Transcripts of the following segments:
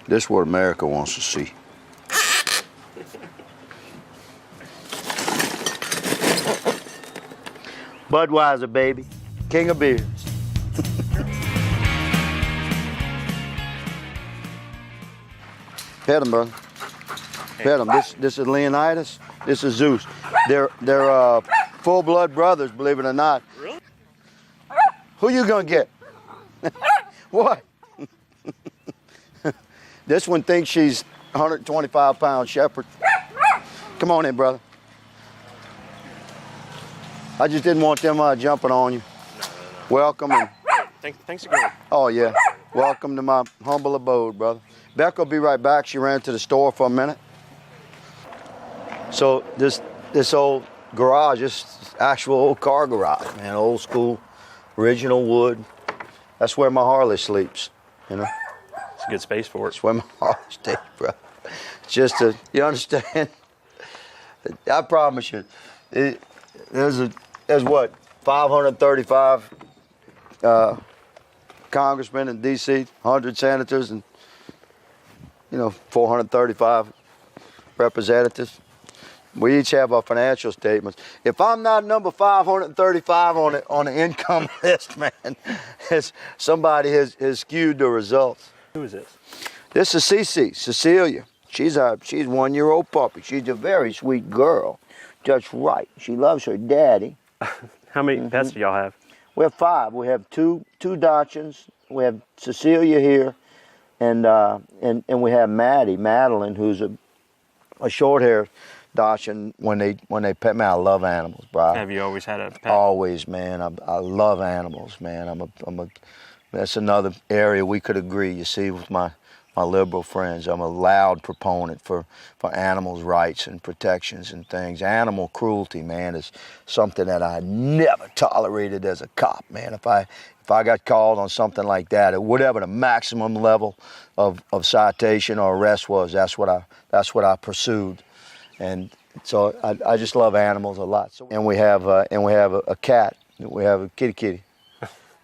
This is what America wants to see. Budweiser, baby. King of beers. Pet him, brother. Pet him. This is Leonidas. This is Zeus. They're full-blood brothers, believe it or not. Really? Who you gonna get? What? This one thinks she's 125-pound shepherd. Come on in, brother. I just didn't want them jumping on you. No. Welcome. And, Thanks again. oh, yeah. Welcome to my humble abode, brother. Becca will be right back. She ran to the store for a minute. So this old garage, this actual old car garage, man, old school, original wood. That's where my Harley sleeps, you know. It's a good space for it. That's where my Harley stays, bro. Just to, you understand? I promise you, there's what, 535 congressmen in D.C., 100 senators, and 435 representatives. We each have our financial statements. If I'm not number 535 on the income list, man, somebody has skewed the results. Who is this? This is Cecilia. She's 1-year-old puppy. She's a very sweet girl. Just right. She loves her daddy. How many pets do y'all have? We have 5. We have two Dachshunds. We have Cecilia here, and we have Madeline, who's a short-haired Dachshund. When they pet me, I love animals, bro. Have you always had a pet? Always, man. I love animals, man. That's another area we could agree. You see, with my liberal friends, I'm a loud proponent for animals' rights and protections and things. Animal cruelty, man, is something that I never tolerated as a cop, man. If I got called on something like that, at whatever the maximum level of citation or arrest was, that's what I pursued. And so I just love animals a lot. And we have a cat. We have a kitty,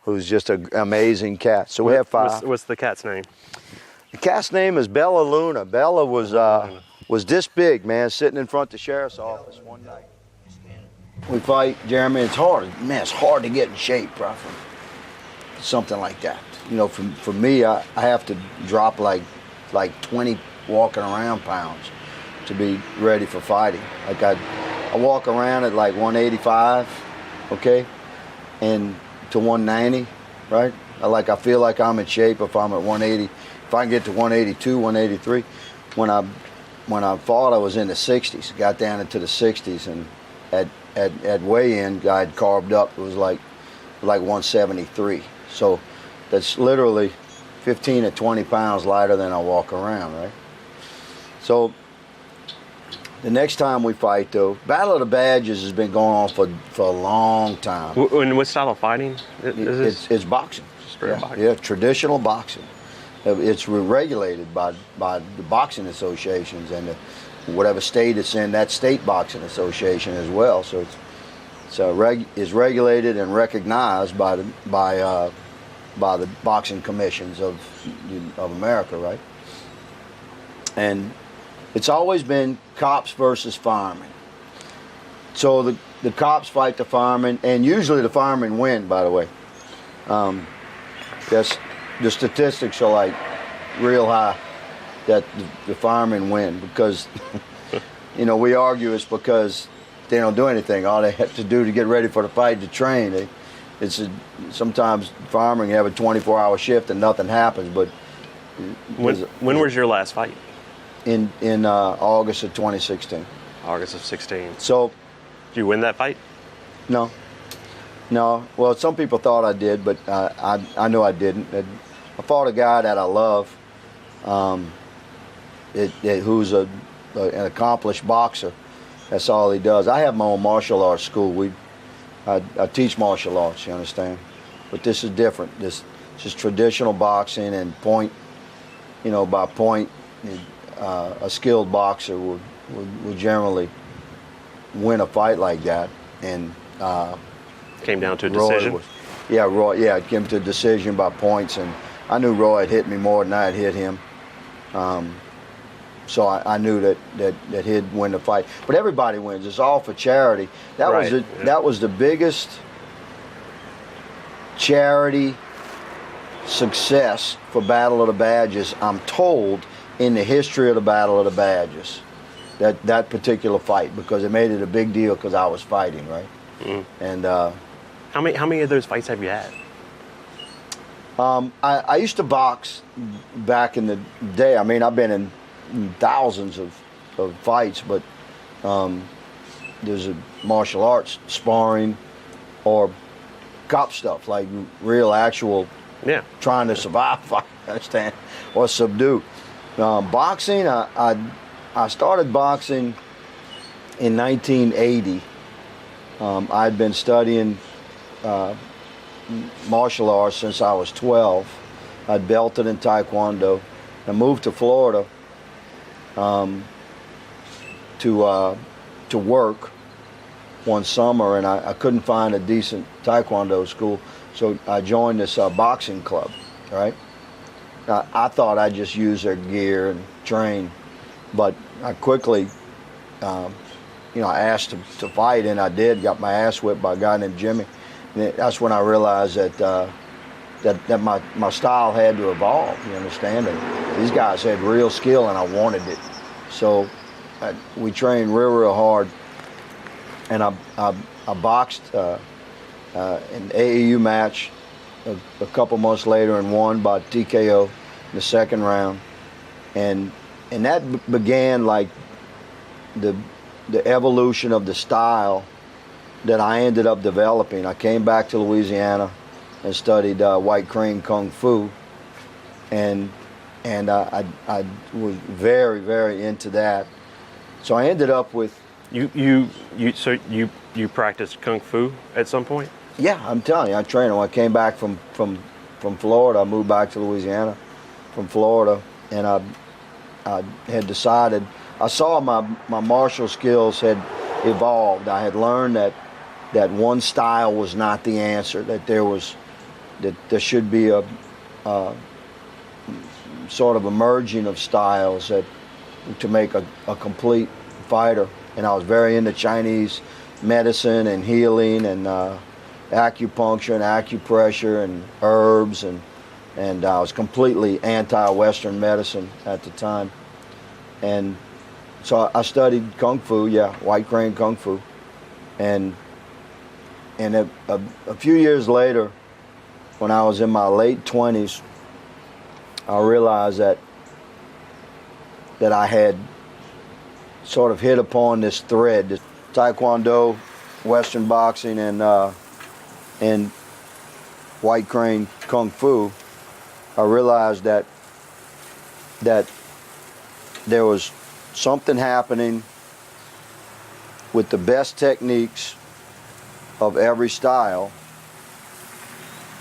who's just an amazing cat. So we have 5. What's the cat's name? The cat's name is Bella Luna. Bella was this big, man, sitting in front of the sheriff's office one night. We fight, Jeremy. It's hard. Man, it's hard to get in shape, bro, for something like that. For me, I have to drop like 20 walking around pounds to be ready for fighting. Like I walk around at like 185, okay, and to 190, right? I feel like I'm in shape if I'm at 180. If I can get to 182, 183, when I fought, I was in the 60s. Got down into the 60s, and at weigh-in, I had carved up. It was like 173. So that's literally 15 to 20 pounds lighter than I walk around, right? So the next time we fight, though, Battle of the Badges has been going on for a long time. And what style of fighting is this? It's boxing. Boxing. Yeah, traditional boxing. It's regulated by the boxing associations and whatever state it's in, that state boxing association as well. So it's regulated and recognized by the boxing commissions of America, right? And it's always been cops versus firemen. So the cops fight the firemen, and usually the firemen win, by the way. The statistics are like real high that the firemen win because, we argue it's because they don't do anything. All they have to do to get ready for the fight to train. Sometimes firemen have a 24-hour shift and nothing happens. But when was your last fight? In August of 2016. August of 16. So, did you win that fight? No. Well, some people thought I did, but I know I didn't. I fought a guy that I love, who's an accomplished boxer. That's all he does. I have my own martial arts school. I teach martial arts, you understand? But this is different. This is traditional boxing, and point, by point, a skilled boxer would generally win a fight like that. And came down to a decision? Roy, it came to a decision by points, and I knew Roy had hit me more than I had hit him. So I knew that he'd win the fight. But everybody wins. It's all for charity. That was the biggest charity success for Battle of the Badges, I'm told, in the history of the Battle of the Badges. That particular fight, because it made it a big deal because I was fighting, right? Mm. And how many of those fights have you had? I used to box back in the day. I mean, I've been in thousands of fights, but there's a martial arts sparring or cop stuff, like real actual trying to survive fight, understand, or subdue. Boxing, I started boxing in 1980. I'd been studying martial arts since I was 12. I'd belted in Taekwondo. I moved to Florida to work one summer, and I couldn't find a decent Taekwondo school, so I joined this boxing club, right? I thought I'd just use their gear and train, but I quickly, I asked to fight, and I did. Got my ass whipped by a guy named Jimmy. And that's when I realized that my style had to evolve. You understand? And these guys had real skill, and I wanted it. So we trained real hard, and I boxed an AAU match a couple months later and won by TKO in the second round, and that began like the evolution of the style that I ended up developing. I came back to Louisiana and studied White Crane Kung Fu, and I was very into that. So I ended up with So you practiced Kung Fu at some point? Yeah, I'm telling you, I trained. When I came back from Florida, I moved back to Louisiana from Florida, and I had decided, I saw my martial skills had evolved. I had learned that one style was not the answer, that there should be a sort of a merging of styles to make a complete fighter. And I was very into Chinese medicine and healing and acupuncture and acupressure and herbs, and I was completely anti-Western medicine at the time. And so I studied Kung Fu, White Crane Kung Fu. And a few years later, when I was in my late 20s, I realized that I had sort of hit upon this thread, this Taekwondo, Western boxing, and White Crane Kung Fu. I realized that there was something happening with the best techniques of every style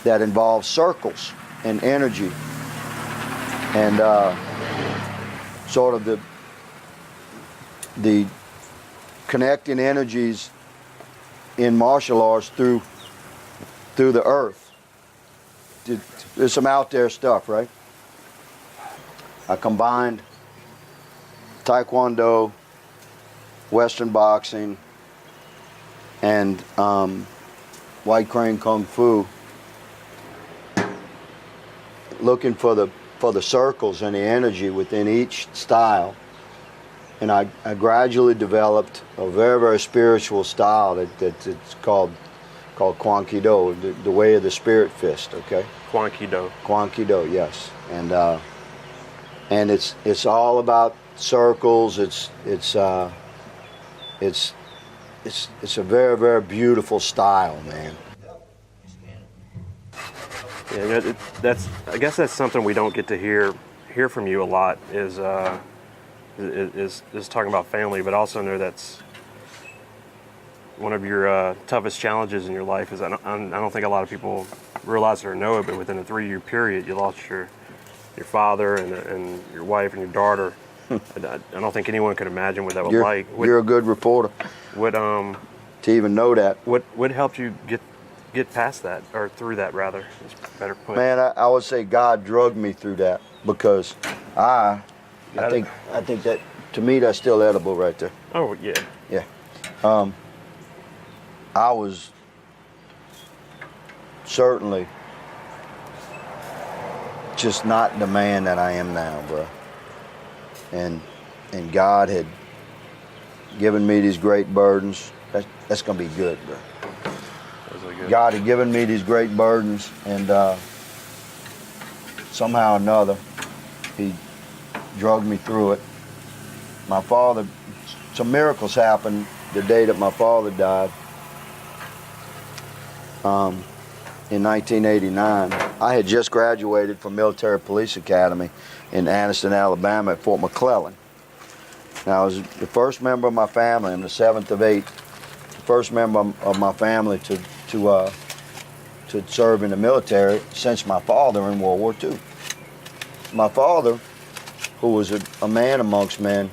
that involves circles and energy and sort of the connecting energies in martial arts through the earth. There's some out there stuff, right? I combined Taekwondo, Western boxing, and White Crane Kung Fu, looking for the circles and the energy within each style. And I gradually developed a very spiritual style that it's called Kwan Kido, the way of the spirit fist. Okay. Kwan Kido. Kwan Kido, yes. And it's all about circles. It's a very beautiful style, man. Yeah, I guess that's something we don't get to hear from you a lot is talking about family, but also know that's one of your toughest challenges in your life. Is I don't think a lot of people realize it or know it, but within a 3-year period, you lost your father and your wife and your daughter. I don't think anyone could imagine what that was like. You're a good reporter. To even know that. What helped you get past that, or through that rather? Is better put. Man, I would say God drugged me through that, because I I think that, to me, that's still edible right there. Oh yeah. Yeah. I was certainly just not the man that I am now, bro. And God had given me these great burdens. That's gonna be good, bro. Really good. God had given me these great burdens, and somehow or another, He drugged me through it. My father, some miracles happened the day that my father died. In 1989, I had just graduated from Military Police Academy in Anniston, Alabama at Fort McClellan. Now, I was the first member of my family. I'm the seventh of eight. The first member of my family to serve in the military since my father in World War II. My father, who was a man amongst men,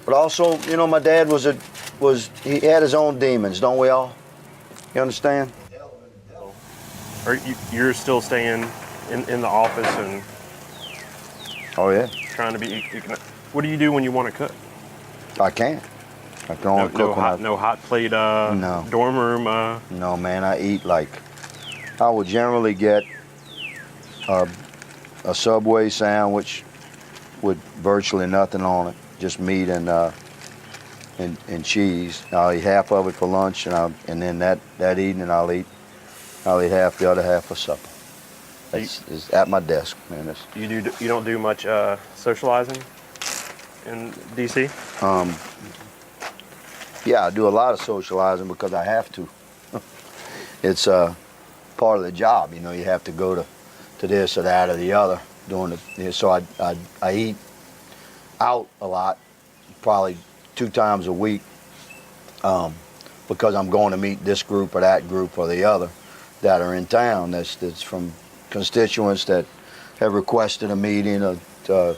but also, you know, my dad he had his own demons, don't we all? You understand? You're still staying in the office and Oh yeah. trying to be. What do you do when you want to cook? I can't. I can only cook when No hot plate. No. Dorm room. No, man. I eat like I would generally get a Subway sandwich with virtually nothing on it, just meat and cheese. I'll eat half of it for lunch, and then that evening I'll eat half, the other half for supper. It's at my desk, man. You don't do much socializing in DC? Yeah, I do a lot of socializing because I have to. It's part of the job, you know. You have to go to this or that or the other so I eat out a lot, probably 2 times a week, because I'm going to meet this group or that group or the other that are in town. That's from constituents that have requested a meeting, or they're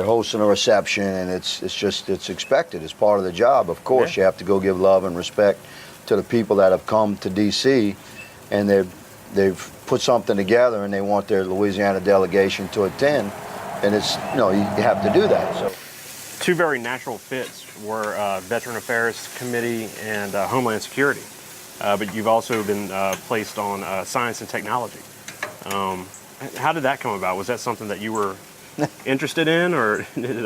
hosting a reception, and it's expected. It's part of the job. Of course, You have to go give love and respect to the people that have come to D.C. and they've put something together, and they want their Louisiana delegation to attend, and you have to do that. So, 2 very natural fits were Veteran Affairs Committee and Homeland Security. But you've also been placed on Science and Technology. How did that come about? Was that something that you were interested in, or did it?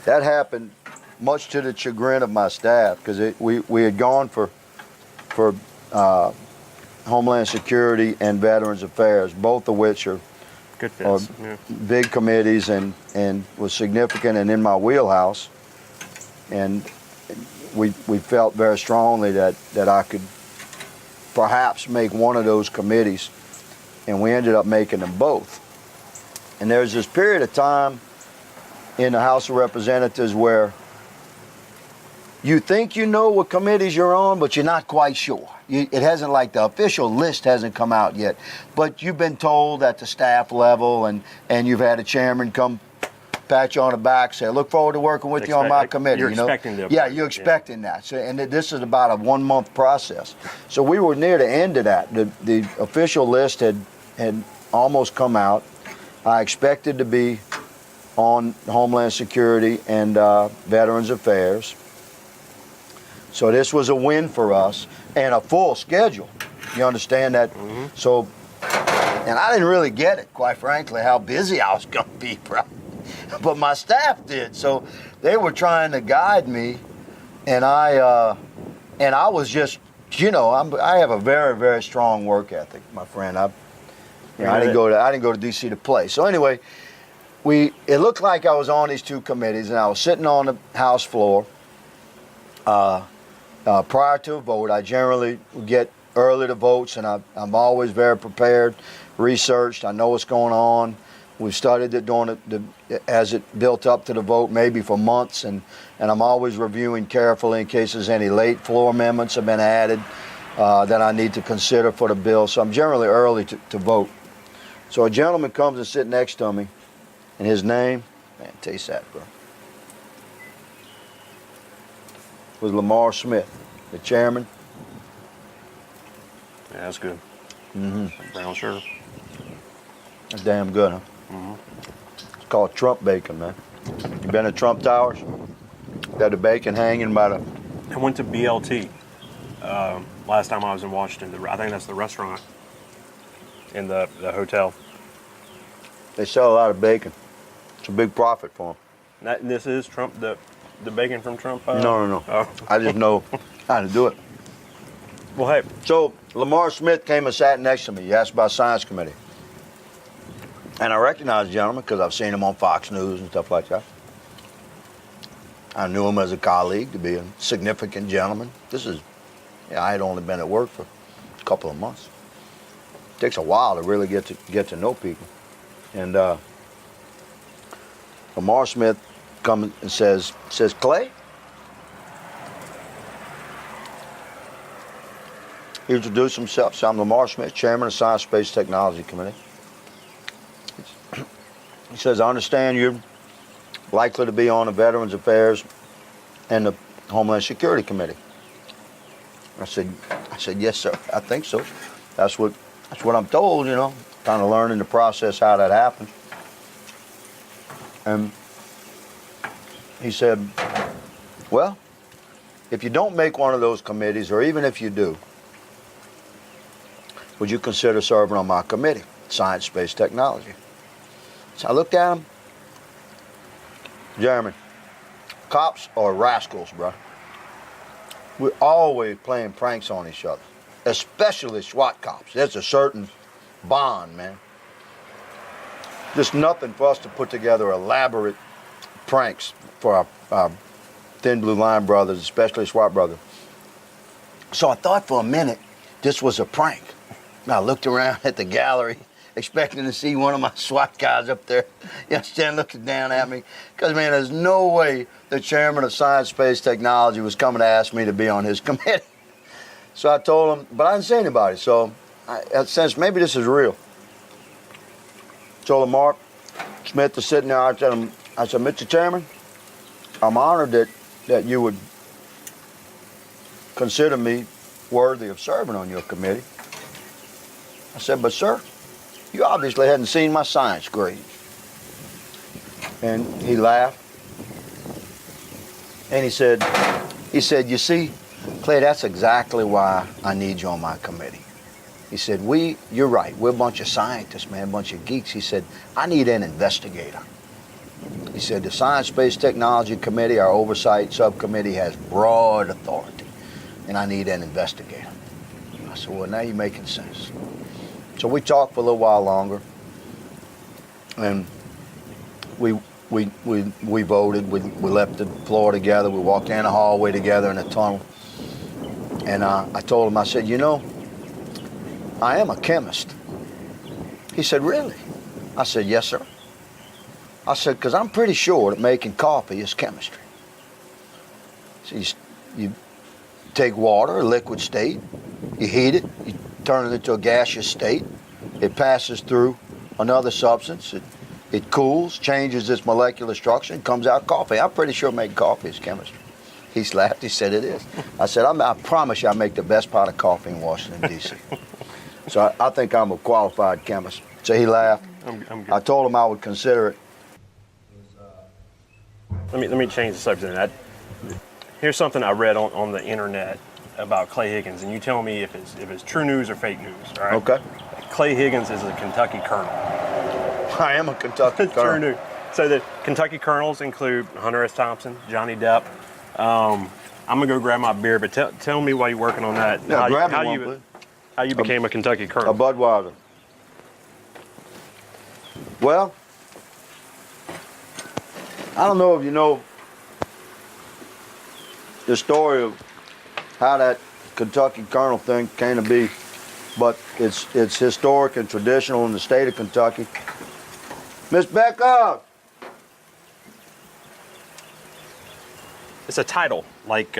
That happened much to the chagrin of my staff, because we had gone for Homeland Security and Veterans Affairs, both of which are good fits. Big committees and was significant and in my wheelhouse. And we felt very strongly that I could perhaps make one of those committees, and we ended up making them both. And there's this period of time in the House of Representatives where you think you know what committees you're on, but you're not quite sure. It hasn't, like, the official list hasn't come out yet, but you've been told at the staff level, and you've had a chairman come pat you on the back, say, "Look forward to working with you on my committee." You're expecting that. Yeah, you're expecting that. So, and this is about a 1-month process. So we were near the end of that. The official list had almost come out. I expected to be on Homeland Security and Veterans Affairs. So this was a win for us, and a full schedule. You understand that? Mm-hmm. So, and I didn't really get it, quite frankly, how busy I was going to be, bro. But my staff did. So they were trying to guide me, and I was just, I have a very, very strong work ethic, my friend. I didn't go to D.C. to play. So anyway, it looked like I was on these 2 committees, and I was sitting on the House floor. Prior to a vote, I generally get early to votes, and I'm always very prepared, researched. I know what's going on. We've studied it as it built up to the vote, maybe for months, and I'm always reviewing carefully in case there's any late floor amendments have been added that I need to consider for the bill. So I'm generally early to vote. So a gentleman comes and sits next to me, and his name, man, taste that, bro, was Lamar Smith, the chairman. Yeah, that's good. Mm-hmm. Brown sugar. That's damn good, huh? Mm-hmm. called Trump bacon, man. You been to Trump Towers? Got the bacon hanging by the... I went to BLT last time I was in Washington. I think that's the restaurant in the hotel. They sell a lot of bacon. It's a big profit for them. This is Trump, the bacon from Trump? No. Oh. I just know how to do it. Well, hey. So Lamar Smith came and sat next to me. He asked about science committee. And I recognize the gentleman because I've seen him on Fox News and stuff like that. I knew him as a colleague to be a significant gentleman. I had only been at work for a couple of months. It takes a while to really get to know people. And Lamar Smith comes and says, Clay, he introduced himself. So I'm Lamar Smith, chairman of the Science Space Technology Committee. He says, I understand you're likely to be on the Veterans Affairs and the Homeland Security Committee. I said, yes, sir. I think so. That's what I'm told, kind of learning the process how that happened. And he said, well, if you don't make one of those committees, or even if you do, would you consider serving on my committee, Science, Space, Technology? So I looked at him. Jeremy, cops are rascals, bro. We're always playing pranks on each other, especially SWAT cops. There's a certain bond, man. Just nothing for us to put together elaborate pranks for our Thin Blue Line brothers, especially SWAT brothers. So I thought for a minute this was a prank. And I looked around at the gallery, expecting to see one of my SWAT guys up there, looking down at me. Because, man, there's no way the chairman of Science, Space, Technology was coming to ask me to be on his committee. So I told him, but I didn't see anybody. So I sensed maybe this is real. So Lamar Smith is sitting there. I said, Mr. Chairman, I'm honored that you would consider me worthy of serving on your committee. I said, but sir, you obviously hadn't seen my science grades. And he laughed. And he said, you see, Clay, that's exactly why I need you on my committee. He said, you're right, we're a bunch of scientists, man, a bunch of geeks. He said, I need an investigator. He said, the Science, Space, Technology Committee, our oversight subcommittee, has broad authority, and I need an investigator. I said, well, now you're making sense. So we talked for a little while longer, and we voted. We left the floor together. We walked down the hallway together in a tunnel. And I told him, I said, I am a chemist. He said, really? I said, yes, sir. I said, because I'm pretty sure that making coffee is chemistry. So you take water, a liquid state, you heat it, you turn it into a gaseous state. It passes through another substance. It cools, changes its molecular structure, and comes out coffee. I'm pretty sure making coffee is chemistry. He laughed. He said, it is. I said, I promise you I make the best pot of coffee in Washington, D.C. So I think I'm a qualified chemist. So he laughed. I'm good. I told him I would consider it. Let me change the subject. Here's something I read on the internet about Clay Higgins, and you tell me if it's true news or fake news. All right. Okay. Clay Higgins is a Kentucky colonel. I am a Kentucky colonel. True news. So the Kentucky colonels include Hunter S. Thompson, Johnny Depp. I'm gonna go grab my beer, but tell me while you're working on that. Yeah, grab me one, please. How you became a Kentucky A colonel? Budweiser. Well, I don't know if you know the story of how that Kentucky colonel thing came to be, but it's historic and traditional in the state of Kentucky. Miss Becca! It's a title, like.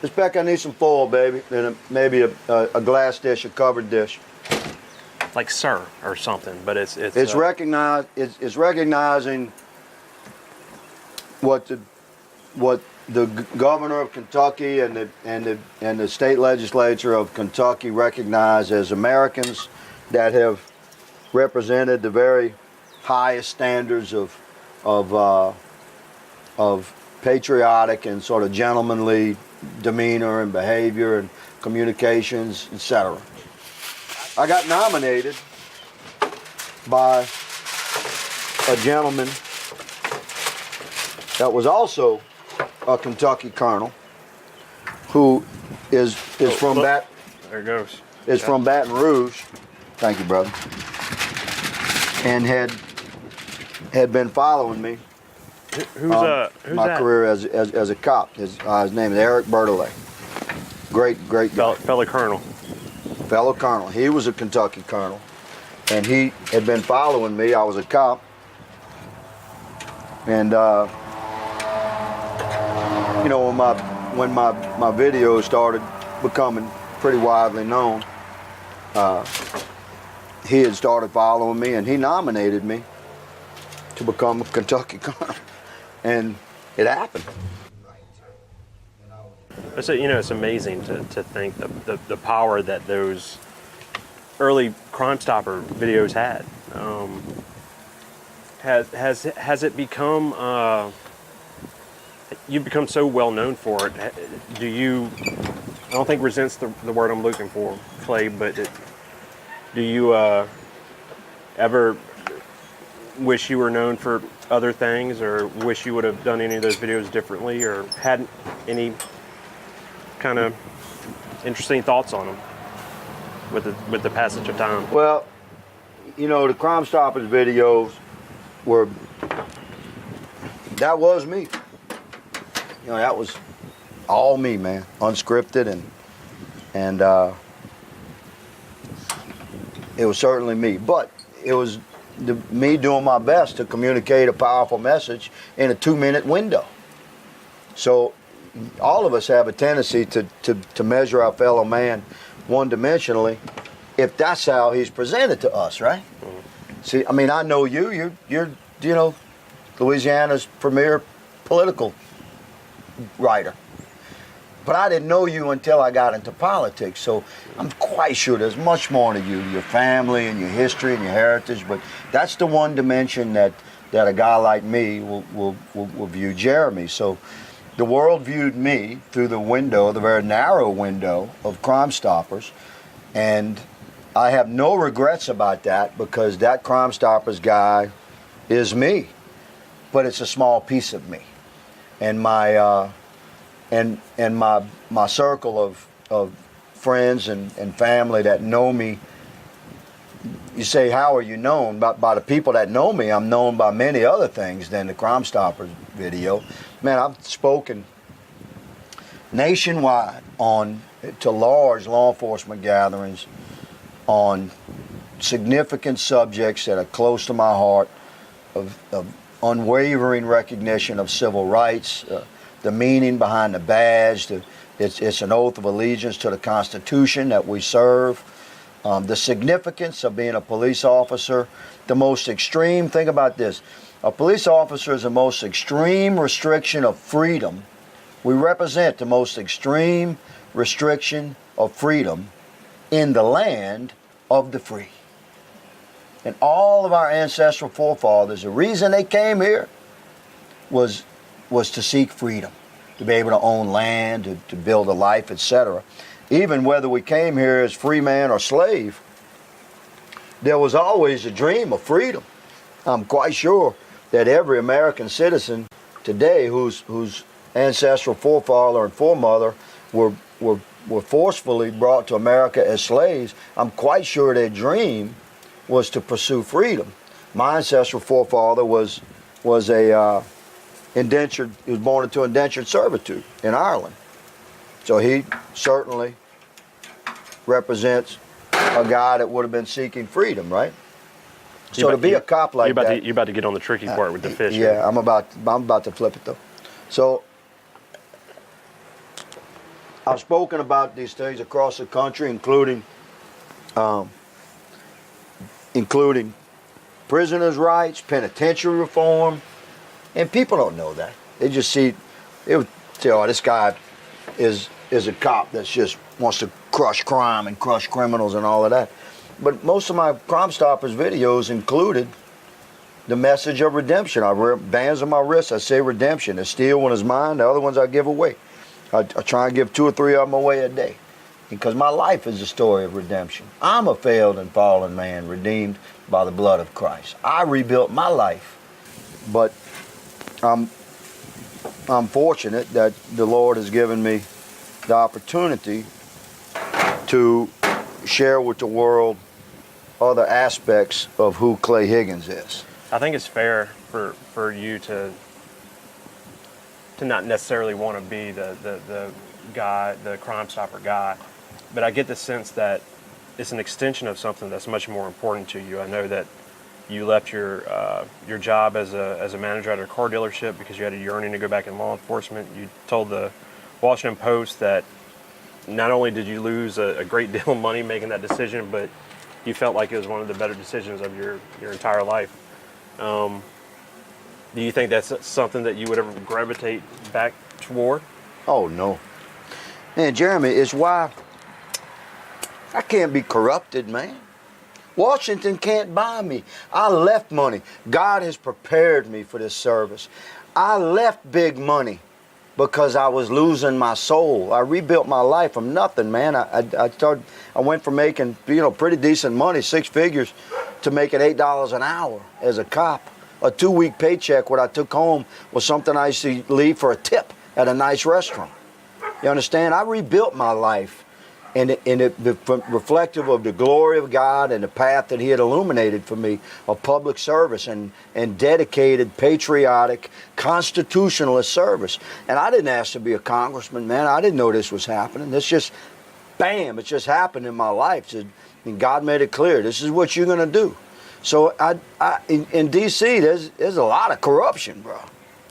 Miss Becca, I need some foil, baby, and maybe a glass dish, a covered dish. Like sir or something, but it's recognized. It's recognizing what the governor of Kentucky and the state legislature of Kentucky recognize as Americans that have represented the very highest standards of patriotic and sort of gentlemanly demeanor and behavior and communications, etc. I got nominated by a gentleman that was also a Kentucky colonel, who is from there it goes. from Baton Rouge. Thank you, brother. And had been following me. Who's my that? career as a cop. His name is Eric Bertolet. Great guy. Fellow colonel. Fellow colonel. He was a Kentucky colonel, and he had been following me. I was a cop, and you know, when my videos started becoming pretty widely known, he had started following me, and he nominated me to become a Kentucky colonel, and it happened. So, you know, it's amazing to think the power that those early Crime Stopper videos had. Has it become? You've become so well known for it. Do you? I don't think resents the word I'm looking for, Clay. But do you ever wish you were known for other things, or wish you would have done any of those videos differently, or had any kind of interesting thoughts on them with the passage of time? Well, you know, the Crime Stoppers videos that was me. You know, that was all me, man, unscripted, and it was certainly me. But it was me doing my best to communicate a powerful message in a 2-minute window. So all of us have a tendency to measure our fellow man one-dimensionally, if that's how he's presented to us, right? Mm-hmm. See, I mean, I know you're you know, Louisiana's premier political writer. But I didn't know you until I got into politics, so I'm quite sure there's much more to you, your family and your history and your heritage, but that's the one dimension that a guy like me will view Jeremy. So the world viewed me through the window, the very narrow window of Crime Stoppers, and I have no regrets about that, because that Crime Stoppers guy is me, but it's a small piece of me. And my my circle of friends and family that know me. You say, how are you known? By the people that know me, I'm known by many other things than the Crime Stoppers video. Man, I've spoken nationwide to large law enforcement gatherings on significant subjects that are close to my heart, of unwavering recognition of civil rights, the meaning behind the badge, it's an oath of allegiance to the Constitution that we serve, the significance of being a police officer, the most extreme, think about this, a police officer is the most extreme restriction of freedom. We represent the most extreme restriction of freedom in the land of the free. And all of our ancestral forefathers, the reason they came here was to seek freedom, to be able to own land, to build a life, etc. Even whether we came here as free man or slave, there was always a dream of freedom. I'm quite sure that every American citizen today whose ancestral forefather and foremother were forcefully brought to America as slaves, I'm quite sure their dream was to pursue freedom. My ancestral forefather was a indentured. He was born into indentured servitude in Ireland, so he certainly represents a guy that would have been seeking freedom, right? So to be a cop like that, you're about to get on the tricky part with the fish. Yeah, I'm about to flip it though. So I've spoken about these things across the country, including prisoners' rights, penitentiary reform, and people don't know that. They just see, oh, this guy is a cop that just wants to crush crime and crush criminals and all of that. But most of my Crime Stoppers videos included the message of redemption. I wear bands on my wrists. I say redemption. The steel one is mine. The other ones I give away. I try and give 2 or 3 of them away a day, because my life is a story of redemption. I'm a failed and fallen man, redeemed by the blood of Christ. I rebuilt my life, but I'm fortunate that the Lord has given me the opportunity to share with the world other aspects of who Clay Higgins is. I think it's fair for you to not necessarily want to be the guy, the Crime Stopper guy, but I get the sense that it's an extension of something that's much more important to you. I know that you left your job as a manager at a car dealership because you had a yearning to go back in law enforcement. You told the Washington Post that not only did you lose a great deal of money making that decision, but you felt like it was one of the better decisions of your entire life. Do you think that's something that you would ever gravitate back toward? Oh, no. Man, Jeremy, it's why I can't be corrupted, man. Washington can't buy me. I left money. God has prepared me for this service. I left big money because I was losing my soul. I rebuilt my life from nothing, man. I went from making, pretty decent money, 6 figures, to making $8 an hour as a cop. A 2-week paycheck, what I took home, was something I used to leave for a tip at a nice restaurant. You understand? I rebuilt my life, and it reflective of the glory of God and the path that He had illuminated for me of public service and dedicated, patriotic, constitutionalist service. And I didn't ask to be a congressman, man. I didn't know this was happening. This just, bam, it just happened in my life. And God made it clear, this is what you're going to do. So in D.C., there's a lot of corruption, bro.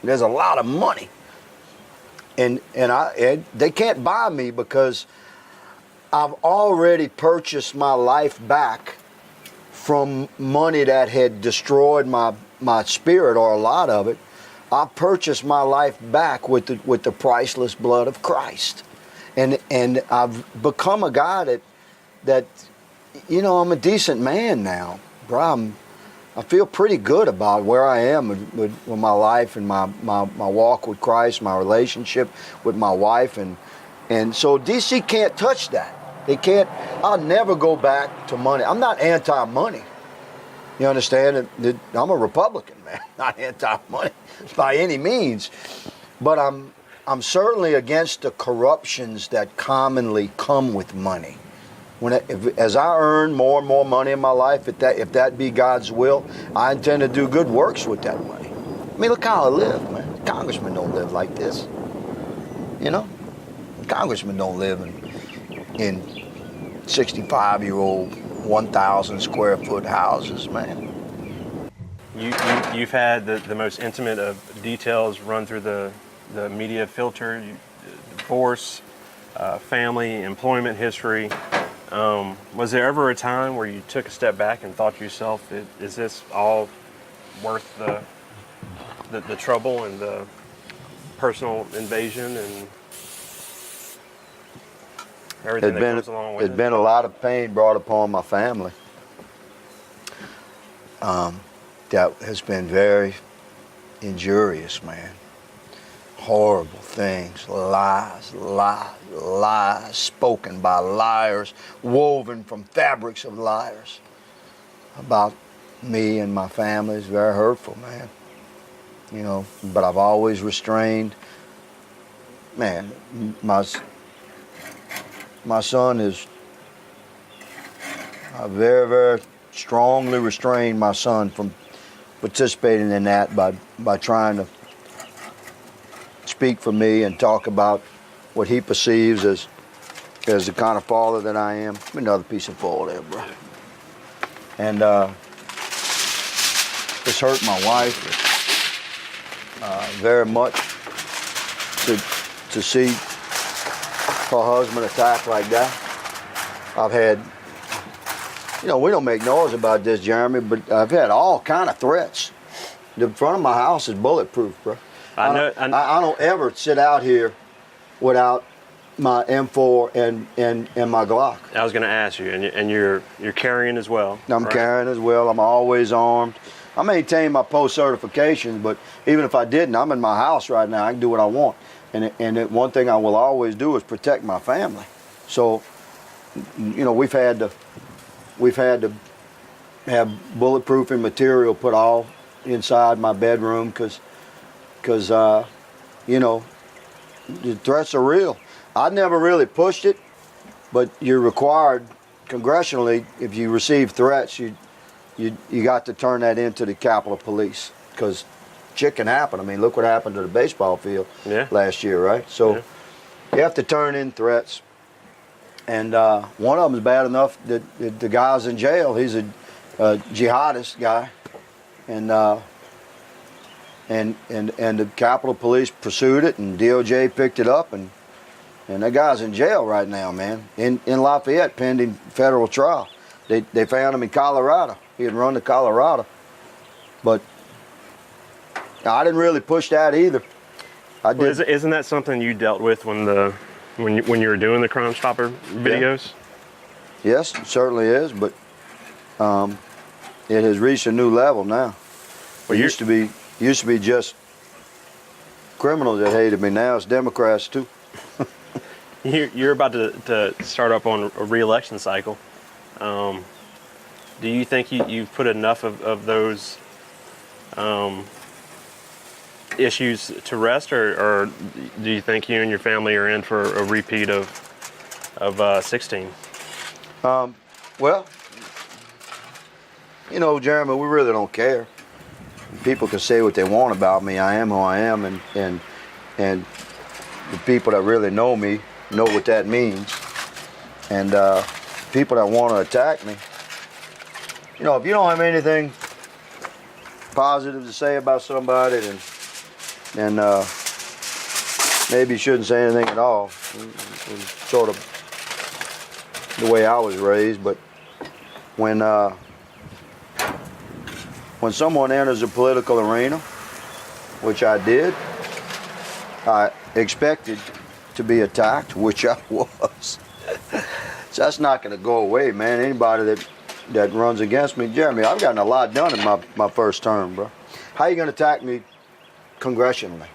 There's a lot of money. And they can't buy me because I've already purchased my life back from money that had destroyed my spirit, or a lot of it. I purchased my life back with the priceless blood of Christ. And I've become a guy that I'm a decent man now. Bro, I feel pretty good about where I am with my life and my walk with Christ, my relationship with my wife, and so DC can't touch that. They can't. I'll never go back to money. I'm not anti-money. You understand? I'm a Republican, man, not anti-money by any means, but I'm certainly against the corruptions that commonly come with money. As I earn more and more money in my life, if that be God's will, I intend to do good works with that money. I mean, look how I live, man. Congressmen don't live like this. Congressmen don't live in 65-year-old, 1,000 square foot houses, man. You've had the most intimate of details run through the media filter, divorce, family, employment history. Was there ever a time where you took a step back and thought to yourself, is this all worth the trouble and the personal invasion and everything that comes along with it? There's been a lot of pain brought upon my family. That has been very injurious, man. Horrible things, lies spoken by liars, woven from fabrics of liars about me and my family. Is very hurtful, man. But I've always restrained. Man, my son is, I very, very strongly restrained my son from participating in that by trying to speak for me and talk about what he perceives as the kind of father that I am. Another piece of foil there, bro. And it's hurt my wife very much to see her husband attacked like that. I've had, we don't make noise about this, Jeremy, but I've had all kind of threats. The front of my house is bulletproof, bro. I don't ever sit out here without my M4 and my Glock. I was going to ask you, and you're carrying as well. I'm right? carrying as well. I'm always armed. I maintain my post certifications, but even if I didn't, I'm in my house right now. I can do what I want, and one thing I will always do is protect my family. So, you know, we've had to have bulletproofing material put all inside my bedroom because you know, the threats are real. I never really pushed it, but you're required congressionally, if you receive threats, you got to turn that into the Capitol Police, because shit can happen. I mean, look what happened to the baseball field last year, right? So you have to turn in threats. And one of them is bad enough that the guy's in jail. He's a jihadist guy, and the Capitol Police pursued it, and DOJ picked it up, and that guy's in jail right now, man, in Lafayette, pending federal trial. They found him in Colorado. He had run to Colorado, but I didn't really push that either. Isn't that something you dealt with when you were doing the Crime Stopper videos? Yeah. Yes, it certainly is, but it has reached a new level now. It used to be just criminals that hated me. Now it's Democrats too. You're about to start up on a re-election cycle. Do you think you've put enough of those issues to rest, or do you think you and your family are in for a repeat of 16? Well, you know, Jeremy, we really don't care. People can say what they want about me. I am who I am, and the people that really know me know what that means. And people that want to attack me, you know, if you don't have anything positive to say about somebody, then maybe you shouldn't say anything at all. It's sort of the way I was raised. But when someone enters a political arena, which I did, I expected to be attacked, which I was. So that's not going to go away, man. Anybody that runs against me, Jeremy, I've gotten a lot done in my first term, bro. How are you going to attack me congressionally?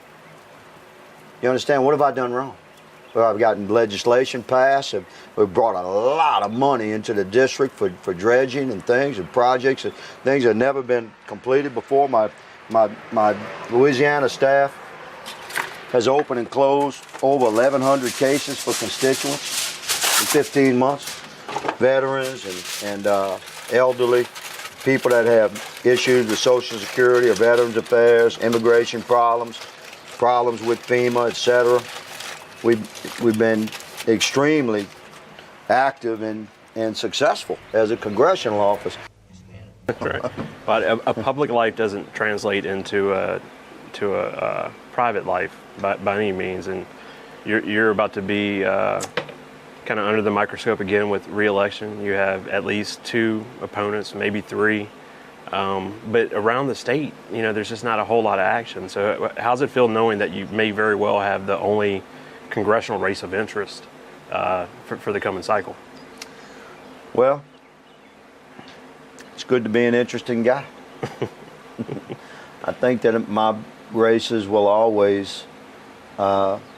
You understand? What have I done wrong? Well, I've gotten legislation passed. We've brought a lot of money into the district for dredging and things and projects and things that have never been completed before. My Louisiana staff has opened and closed over 1,100 cases for constituents in 15 months. Veterans and elderly, people that have issues with Social Security or Veterans Affairs, immigration problems with FEMA, etc. We've been extremely active and successful as a congressional office. Right. But a public life doesn't translate into a private life by any means, and you're about to be kind of under the microscope again with re-election. You have at least 2 opponents, maybe 3. But around the state, you know, there's just not a whole lot of action. So how's it feel knowing that you may very well have the only congressional race of interest for the coming cycle? Well, it's good to be an interesting guy. I think that my races will always garner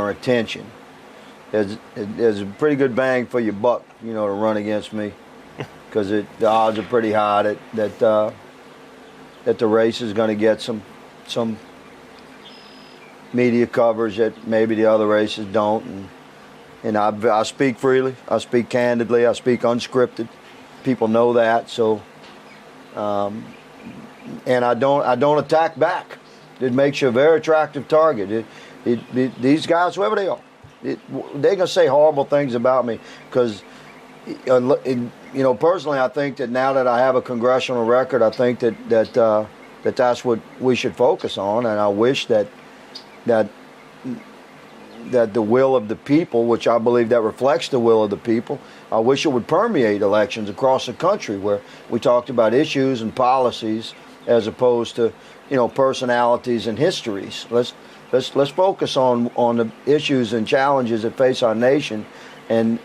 attention. There's a pretty good bang for your buck, you know, to run against me, because the odds are pretty high that the race is going to get some media coverage that maybe the other races don't, and I speak freely, I speak candidly, I speak unscripted. People know that, so and I don't attack back. It makes you a very attractive target. These guys, whoever they are, they're gonna say horrible things about me because, you know, personally, I think that now that I have a congressional record, I think that's what we should focus on, and I wish that the will of the people, which I believe that reflects the will of the people, I wish it would permeate elections across the country, where we talked about issues and policies as opposed to, you know, personalities and histories. Let's focus on the issues and challenges that face our nation, and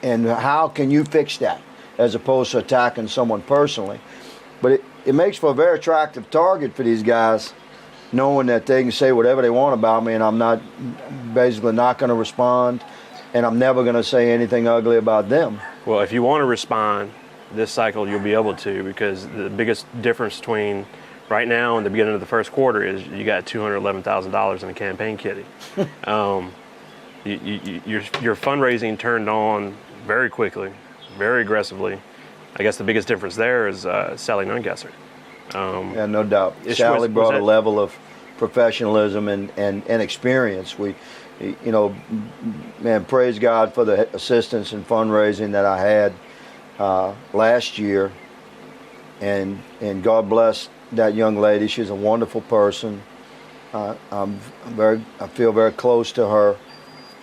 how can you fix that, as opposed to attacking someone personally. But it makes for a very attractive target for these guys, knowing that they can say whatever they want about me, and I'm not basically not going to respond, and I'm never going to say anything ugly about them. Well, if you want to respond this cycle, you'll be able to, because the biggest difference between right now and the beginning of the first quarter is you got $211,000 in a campaign kitty. Your fundraising turned on very quickly, very aggressively. I guess the biggest difference there is Sally Nungesser. Yeah, no doubt. Sally brought a level of professionalism and experience. Man, praise God for the assistance and fundraising that I had last year, and God bless that young lady. She's a wonderful person. I feel very close to her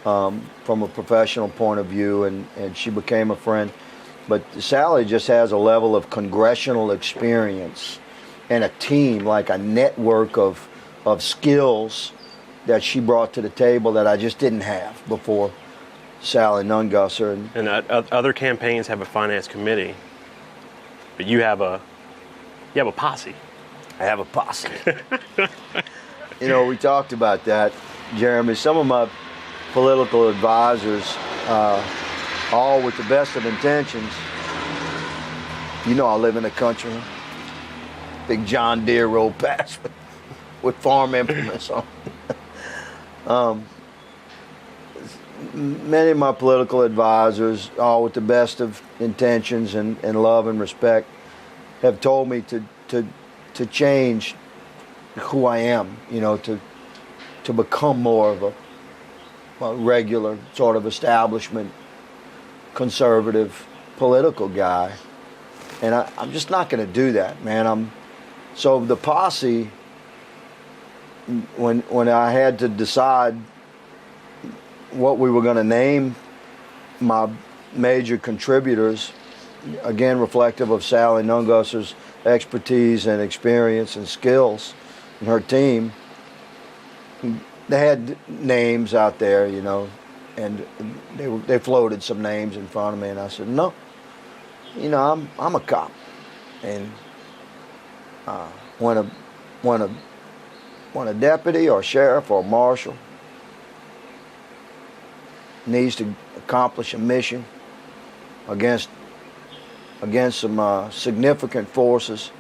from a professional point of view, and she became a friend. But Sally just has a level of congressional experience and a team, like a network of skills that she brought to the table that I just didn't have before Sally Nungesser. And other campaigns have a finance committee, but you have a posse. I have a posse. We talked about that, Jeremy. Some of my political advisors, all with the best of intentions. I live in the country. Big John Deere road past with farm implements on. Many of my political advisors, all with the best of intentions and love and respect, have told me to change who I am, to become more of a regular sort of establishment conservative political guy, and I'm just not going to do that, man. So the posse, when I had to decide what we were going to name my major contributors, again reflective of Sally Nungesser's expertise and experience and skills and her team, they had names out there, and they floated some names in front of me, and I said, no, I'm a cop, and when a deputy or sheriff or marshal needs to accomplish a mission against some significant forces,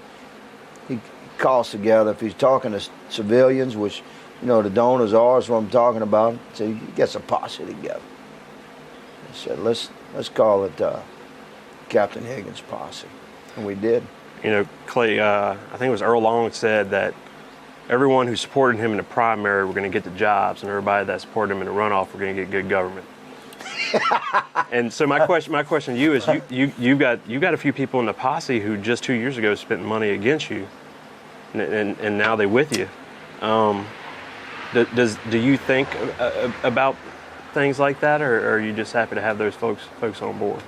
he calls together. If he's talking to civilians, which the donors are, is what I'm talking about, so he gets a posse together. He said, let's call it Captain Higgins posse, and we did. Clay, I think it was Earl Long said that everyone who supported him in the primary were going to get the jobs, and everybody that supported him in the runoff were going to get good government. And so my question to you is, you got a few people in the posse who just 2 years ago spent money against you, and now they're with you. Do you think about things like that, or are you just happy to have those folks on board?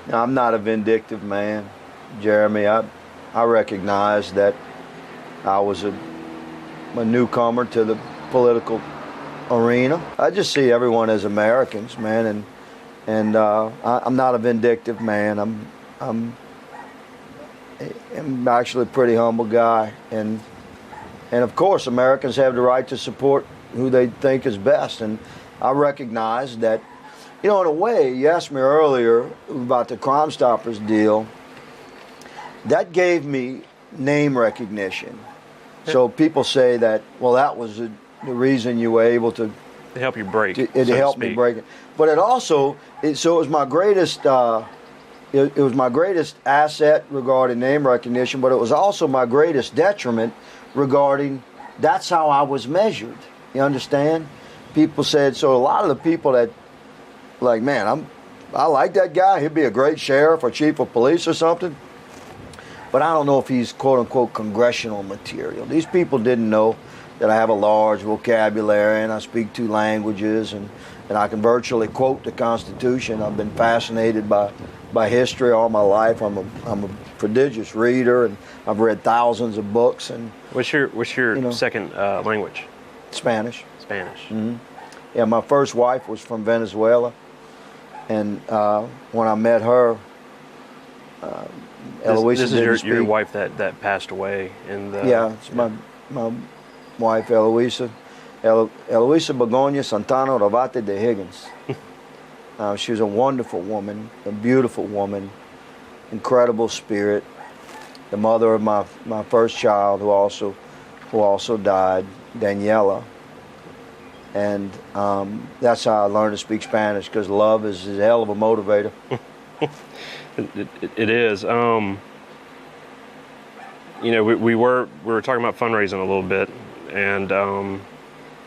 No, I'm not a vindictive man, Jeremy. I recognize that I was a newcomer to the political arena. I just see everyone as Americans, man, and I'm not a vindictive man. I'm actually a pretty humble guy, and of course Americans have the right to support who they think is best, and I recognize that. In a way, you asked me earlier about the Crime Stoppers deal. That gave me name recognition. So people say that, well, that was the reason you were able to help you break. It helped me break it. But it also, it was my greatest. It was my greatest asset regarding name recognition, but it was also my greatest detriment regarding that's how I was measured. You understand? People said, so a lot of the people that, like, man, I like that guy. He'd be a great sheriff or chief of police or something. But I don't know if he's quote-unquote congressional material. These people didn't know that I have a large vocabulary and I speak 2 languages and I can virtually quote the Constitution. I've been fascinated by history all my life. I'm a prodigious reader, and I've read thousands of books. And what's your second language? Spanish. Spanish. Mm-hmm. Yeah, my first wife was from Venezuela, and when I met her, Eloisa This didn't is your speak. wife that passed away in the. Yeah, it's my wife, Eloisa. Eloisa Begonia Santana Ravate de Higgins. She was a wonderful woman, a beautiful woman, incredible spirit. The mother of my first child, who also died, Daniela. And that's how I learned to speak Spanish, because love is a hell of a motivator. It is. We were talking about fundraising a little bit, and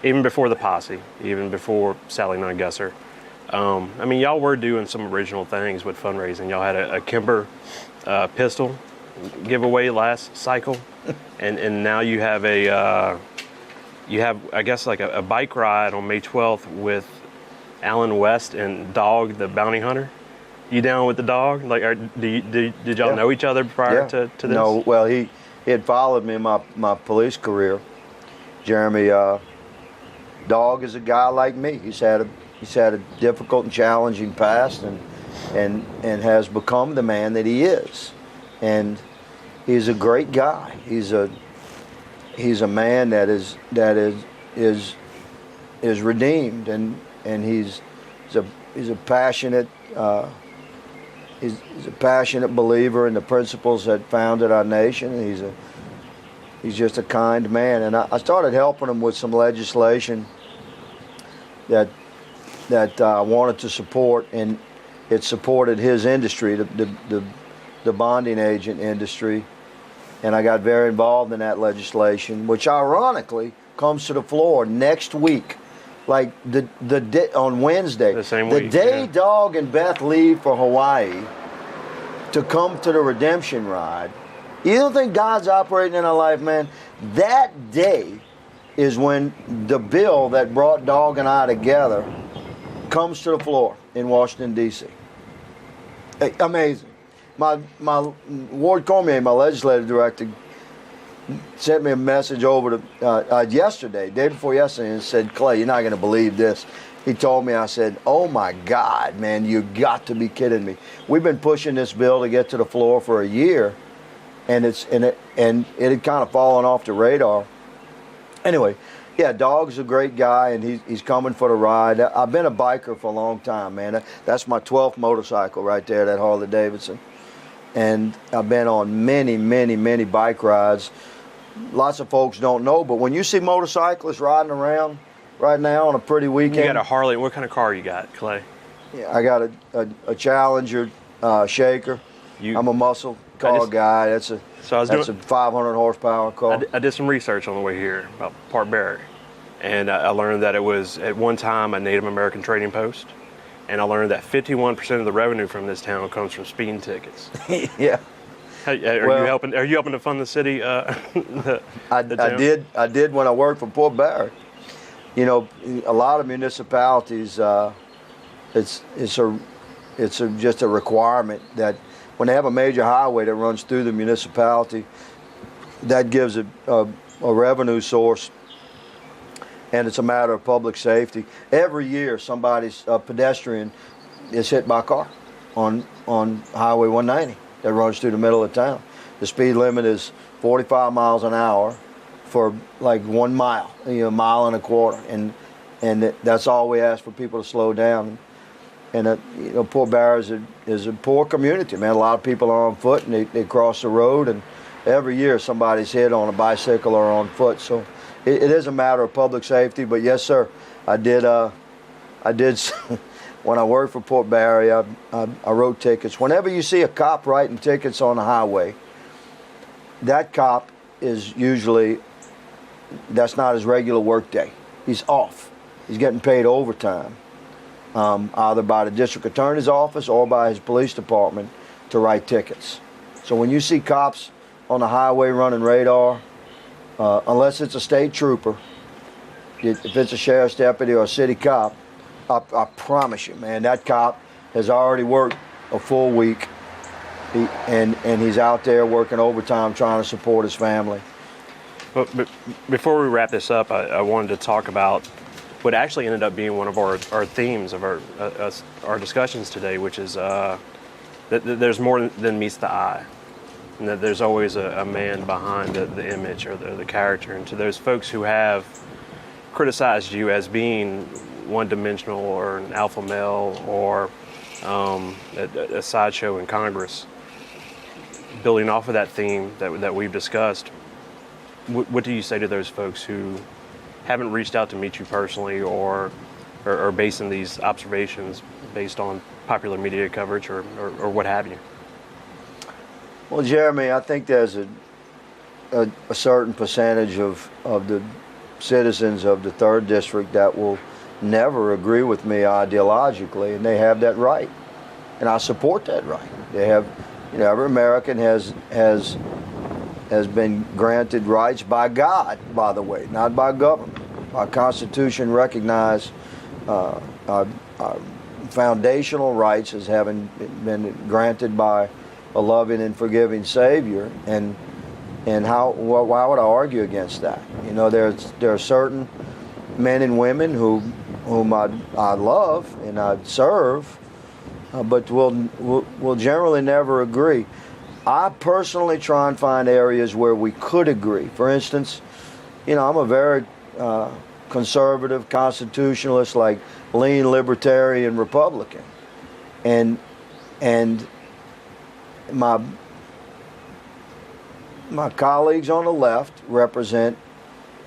even before the posse, even before Sally Nunn-Gesser, y'all were doing some original things with fundraising. Y'all had a Kimber pistol giveaway last cycle, and now you have I guess like a bike ride on May 12th with Alan West and Dog the Bounty Hunter. You down with the dog? Like, did y'all know each other prior to this? No, well, he had followed me in my police career. Jeremy, Dog is a guy like me. He's had a difficult and challenging past, and has become the man that he is. And he's a great guy. He's a man that is redeemed, and he's a passionate. He's a passionate believer in the principles that founded our nation. And he's just a kind man. And I started helping him with some legislation that I wanted to support, and it supported his industry, the bonding agent industry. And I got very involved in that legislation, which ironically comes to the floor next week. Like the day, on Wednesday, the same week, the day Dog and Beth leave for Hawaii to come to the redemption ride. You don't think God's operating in our life, man? That day is when the bill that brought Dog and I together comes to the floor in Washington, D.C. Hey, amazing. My Ward Cormier, my legislative director, sent me a message over to yesterday, day before yesterday, and said, "Clay, you're not going to believe this." He told me, I said, "Oh my God, man, you got to be kidding me." We've been pushing this bill to get to the floor for a year, and it had kind of fallen off the radar. Anyway, yeah, Dog's a great guy, and he's coming for the ride. I've been a biker for a long time, man. That's my 12th motorcycle right there, that Harley Davidson. And I've been on many, many, many bike rides. Lots of folks don't know, but when you see motorcyclists riding around right now on a pretty weekend. You got a Harley. What kind of car you got, Clay? Yeah, I got a Challenger Shaker. I'm a muscle car guy. That's a 500 horsepower car. I did some research on the way here about Port Barry, and I learned that it was at one time a Native American trading post. And I learned that 51% of the revenue from this town comes from speeding tickets. Yeah. Are you helping to fund the city? I did when I worked for Port Barry. You know, a lot of municipalities, it's just a requirement that when they have a major highway that runs through the municipality, that gives a revenue source. And it's a matter of public safety. Every year, a pedestrian is hit by a car on Highway 190 that runs through the middle of town. The speed limit is 45 miles an hour for like 1 mile, a mile and a quarter, and that's all we ask for people to slow down. And Port Barry is a poor community, man. A lot of people are on foot, and they cross the road, and every year somebody's hit on a bicycle or on foot. So it is a matter of public safety. But yes, sir, I did. When I worked for Port Barry, I wrote tickets. Whenever you see a cop writing tickets on the highway, that cop is that's not his regular work day. He's off. He's getting paid overtime, either by the district attorney's office or by his police department to write tickets. So when you see cops on the highway running radar, unless it's a state trooper, if it's a sheriff's deputy or a city cop, I promise you, man, that cop has already worked a full week, and he's out there working overtime trying to support his family. But before we wrap this up, I wanted to talk about what actually ended up being one of our themes of our discussions today, which is that there's more than meets the eye. and that there's always a man behind the image or the character. And to those folks who have criticized you as being one-dimensional or an alpha male or a sideshow in Congress, building off of that theme that we've discussed, what do you say to those folks who haven't reached out to meet you personally or basing these observations based on popular media coverage or what have you? Well, Jeremy, I think there's a certain percentage of the citizens of the 3rd District that will never agree with me ideologically, and they have that right. And I support that right. They have, every American has been granted rights by God, by the way, not by government. Our Constitution recognized our foundational rights as having been granted by a loving and forgiving Savior, and why would I argue against that? There are certain men and women whom I love and I serve, but we'll generally never agree. I personally try and find areas where we could agree. For instance, I'm a very conservative constitutionalist, like lean libertarian Republican, and my colleagues on the left represent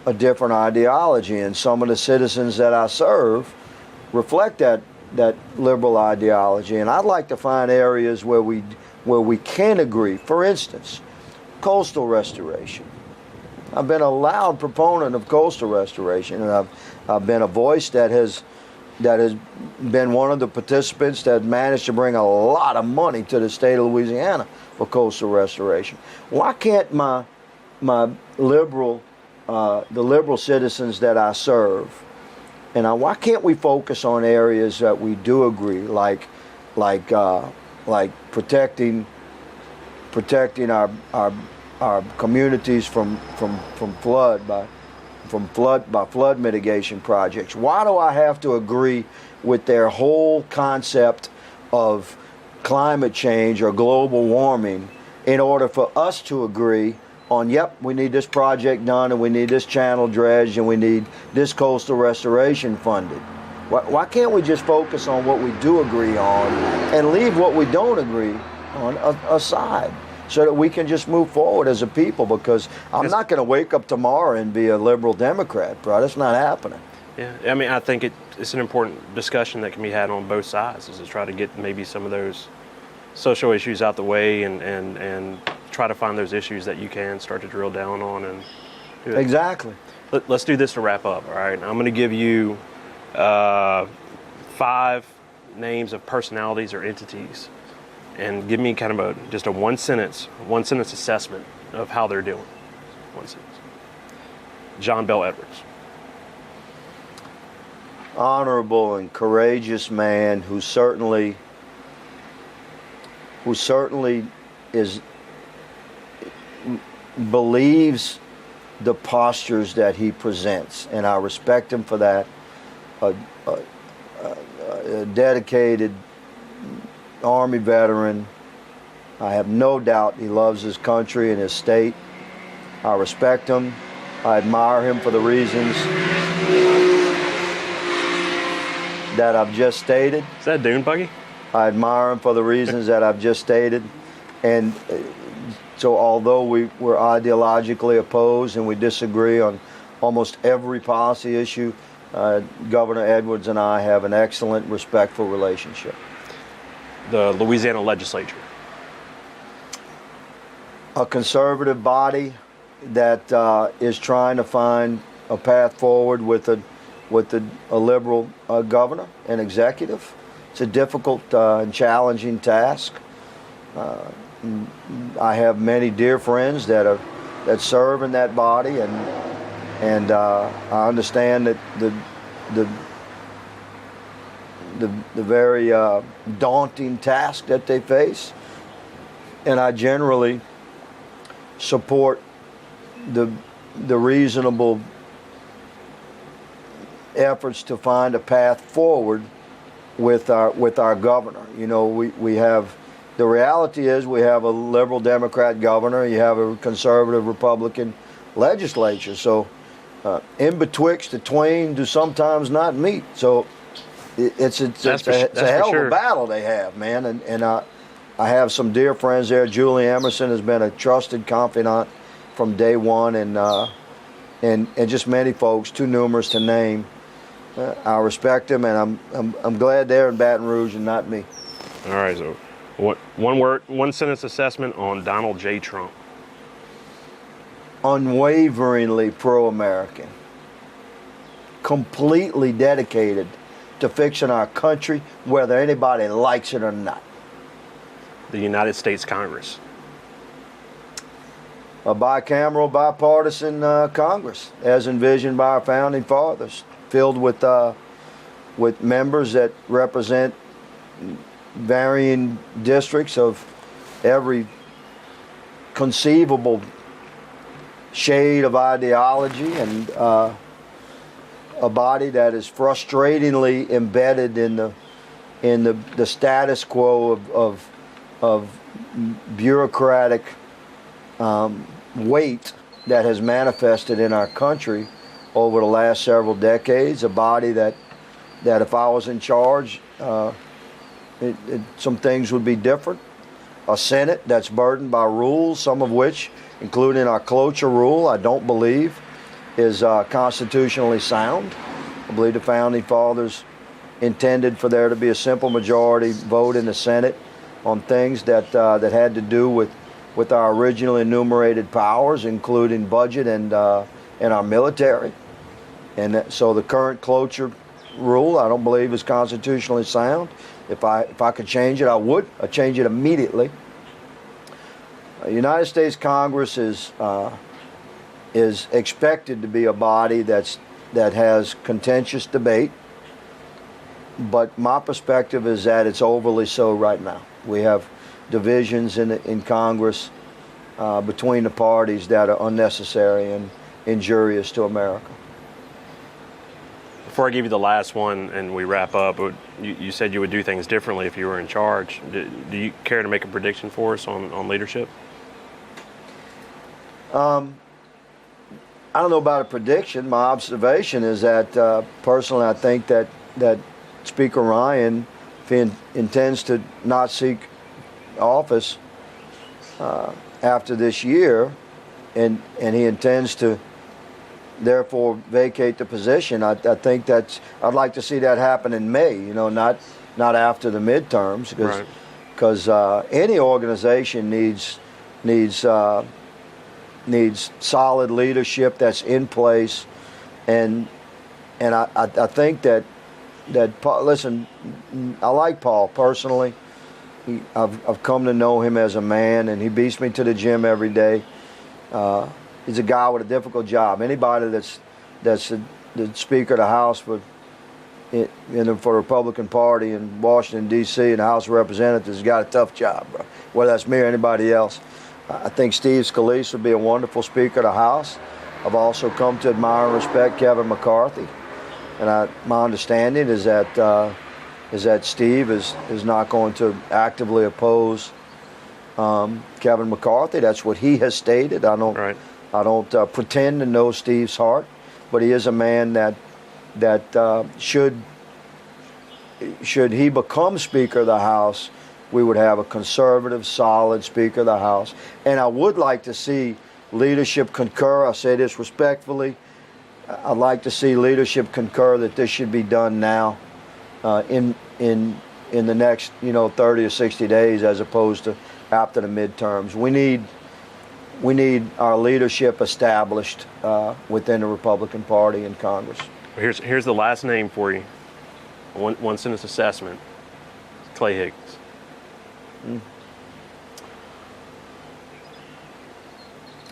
a different ideology, and some of the citizens that I serve reflect that liberal ideology. And I'd like to find areas where we can agree. For instance, coastal restoration. I've been a loud proponent of coastal restoration, and I've been a voice that has been one of the participants that managed to bring a lot of money to the state of Louisiana for coastal restoration. Why can't the liberal citizens that I serve, and why can't we focus on areas that we do agree, like protecting our communities from flood by flood mitigation projects? Why do I have to agree with their whole concept of climate change or global warming in order for us to agree on, yep, we need this project done, and we need this channel dredged, and we need this coastal restoration funded? Why can't we just focus on what we do agree on and leave what we don't agree on aside, so that we can just move forward as a people? Because I'm not going to wake up tomorrow and be a liberal Democrat, bro. That's not happening. Yeah, I mean, I think it's an important discussion that can be had on both sides, is to try to get maybe some of those social issues out the way and try to find those issues that you can start to drill down on. And exactly. Let's do this to wrap up, all right? I'm going to give you 5 names of personalities or entities, and give me kind of just a one sentence assessment of how they're doing. One sentence. John Bell Edwards. Honorable and courageous man who certainly believes the postures that he presents, and I respect him for that. A dedicated Army veteran. I have no doubt he loves his country and his state. I respect him. I admire him for the reasons that I've just stated. Is that Dune Buggy? I admire him for the reasons that I've just stated. And so although we're ideologically opposed and we disagree on almost every policy issue, Governor Edwards and I have an excellent, respectful relationship. The Louisiana legislature. A conservative body that is trying to find a path forward with a liberal governor and executive. It's a difficult and challenging task. I have many dear friends that serve in that body, and I understand that the very daunting task that they face, and I generally support the reasonable efforts to find a path forward with our governor. You know, we have the reality is we have a liberal Democrat governor, you have a conservative Republican legislature. So in betwixt the twain do sometimes not meet. So it's a hell of a battle they have, man. And I have some dear friends there. Julie Emerson has been a trusted confidant from day one, and just many folks, too numerous to name. I respect them, and I'm glad they're in Baton Rouge and not me. All right, so one sentence assessment on Donald J. Trump. Unwaveringly pro-American, completely dedicated to fixing our country, whether anybody likes it or not. The United States Congress. A bicameral, bipartisan Congress, as envisioned by our founding fathers, filled with members that represent varying districts of every conceivable shade of ideology, and a body that is frustratingly embedded in the status quo of bureaucratic weight that has manifested in our country over the last several decades. A body that if I was in charge, some things would be different. A Senate that's burdened by rules, some of which, including our cloture rule, I don't believe is constitutionally sound. I believe the founding fathers intended for there to be a simple majority vote in the Senate on things that had to do with our originally enumerated powers, including budget and our military. And so the current cloture rule, I don't believe is constitutionally sound. If I could change it, I would. I'd change it immediately. United States Congress is expected to be a body that has contentious debate, but my perspective is that it's overly so right now. We have divisions in Congress between the parties that are unnecessary and injurious to America. Before I give you the last one and we wrap up, you said you would do things differently if you were in charge. Do you care to make a prediction for us on leadership? I don't know about a prediction. My observation is that personally I think that Speaker Ryan, if he intends to not seek office after this year, and he intends to therefore vacate the position, I think I'd like to see that happen in May. Not after the midterms, because any organization needs solid leadership that's in place, and I think that listen, I like Paul personally. I've come to know him as a man, and he beats me to the gym every day. He's a guy with a difficult job. Anybody that's the Speaker of the House for the Republican Party in Washington, D.C. and the House of Representatives has got a tough job, bro. Whether that's me or anybody else. I think Steve Scalise would be a wonderful Speaker of the House. I've also come to admire and respect Kevin McCarthy, and my understanding is that Steve is not going to actively oppose Kevin McCarthy. That's what he has stated. I don't pretend to know Steve's heart, but he is a man that should he become Speaker of the House, we would have a conservative, solid Speaker of the House. And I would like to see leadership concur. I say this respectfully. I'd like to see leadership concur that this should be done now, in the next 30 or 60 days, as opposed to after the midterms. We need our leadership established within the Republican Party in Congress. Here's the last name for you. One sentence assessment. Clay Higgins.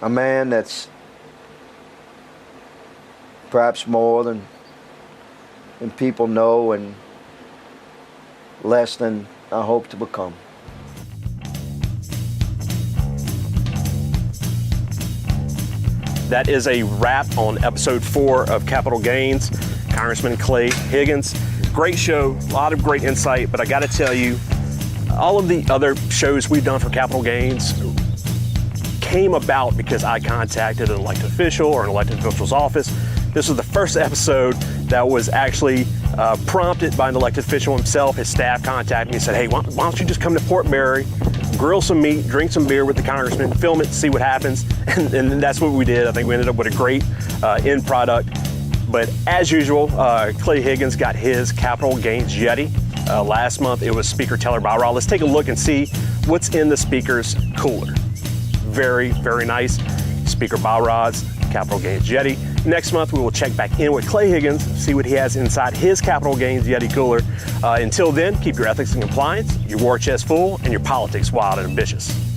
A man that's perhaps more than people know, and less than I hope to become. That is a wrap on episode 4 of Capital Gains. Congressman Clay Higgins. Great show, a lot of great insight, but I got to tell you, All of the other shows we've done for Capital Gains came about because I contacted an elected official or an elected official's office. This was the first episode that was actually prompted by an elected official himself. His staff contacted me and said, hey, why don't you just come to Port Barre, grill some meat, drink some beer with the congressman, film it, see what happens. And that's what we did. I think we ended up with a great end product. But as usual, Clay Higgins got his Capital Gains Yeti. Last month it was Speaker Teller Bowrod. Let's take a look and see what's in the speaker's cooler. Very, very nice. Speaker Bowrod's Capital Gains Yeti. Next month we will check back in with Clay Higgins, see what he has inside his Capital Gains Yeti cooler. Until then, keep your ethics and compliance, your war chest full, and your politics wild and ambitious.